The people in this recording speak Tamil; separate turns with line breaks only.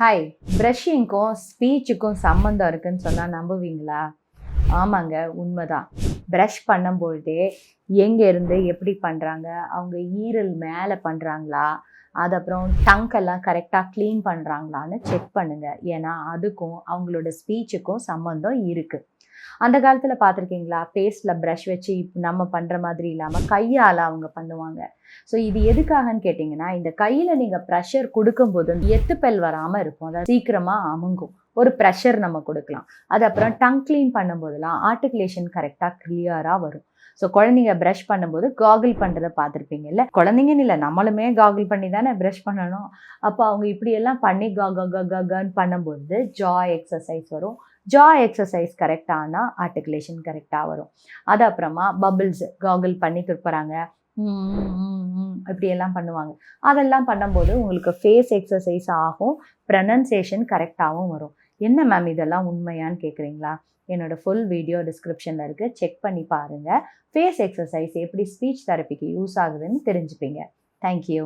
ஹாய், ப்ரஷிங்க்கும் ஸ்பீச்சுக்கும் சம்மந்தம் இருக்குன்னு சொன்னால் நம்புவீங்களா? ஆமாங்க, உண்மைதான். ப்ரஷ் பண்ணும்பொழுதே எங்கேருந்து எப்படி பண்ணுறாங்க, அவங்க ஈரல் மேலே பண்ணுறாங்களா, அது அப்புறம் டங்கெல்லாம் கரெக்டாக க்ளீன் பண்ணுறாங்களான்னு செக் பண்ணுங்கள். ஏன்னா அதுக்கும் அவங்களோட ஸ்பீச்சுக்கும் சம்மந்தம் இருக்குது. அந்த காலத்தில் பார்த்துருக்கீங்களா, ஃபேஸில் ப்ரஷ் வச்சு நம்ம பண்ணுற மாதிரி இல்லாமல் கையால் அவங்க பண்ணுவாங்க. ஸோ இது எதுக்காகன்னு கேட்டிங்கன்னா, இந்த கையில் நீங்கள் ப்ரெஷர் கொடுக்கும்போது எத்துப்பல் வராமல் இருக்கும். அதாவது சீக்கிரமாக அமுங்கும். ஒரு ப்ரெஷர் நம்ம கொடுக்கலாம். அது அப்புறம் டங் க்ளீன் பண்ணும்போதெல்லாம் ஆர்டிகுலேஷன் கரெக்டாக கிளியராக வரும். ஸோ குழந்தைங்க ப்ரஷ் பண்ணும்போது காகிள் பண்ணுறதை பார்த்துருப்பீங்கல்ல. குழந்தைங்கன்னு இல்லை, நம்மளுமே காகிள் பண்ணி தானே ப்ரஷ் பண்ணணும். அப்போ அவங்க இப்படியெல்லாம் பண்ணி கன்னு பண்ணும்போது ஜா எக்ஸசைஸ் வரும். ஜா எக்ஸசைஸ் கரெக்டானா ஆர்டிகுலேஷன் கரெக்டாக வரும். அது அப்புறமா பபிள்ஸ் காகிள் பண்ணி துப்புறாங்க, இப்படியெல்லாம் பண்ணுவாங்க. அதெல்லாம் பண்ணும்போது உங்களுக்கு ஃபேஸ் எக்ஸசைஸ் ஆகும், ப்ரனன்சியேஷன் கரெக்டாகவும் வரும். என்ன மேம் இதெல்லாம் உண்மையான்னு கேட்குறீங்களா? என்னோட ஃபுல் வீடியோ டிஸ்கிரிப்ஷனில் இருக்குது, செக் பண்ணி பாருங்கள். ஃபேஸ் எக்ஸசைஸ் எப்படி ஸ்பீச் தெரப்பிக்கு யூஸ் ஆகுதுன்னு தெரிஞ்சுப்பீங்க. தேங்க்யூ.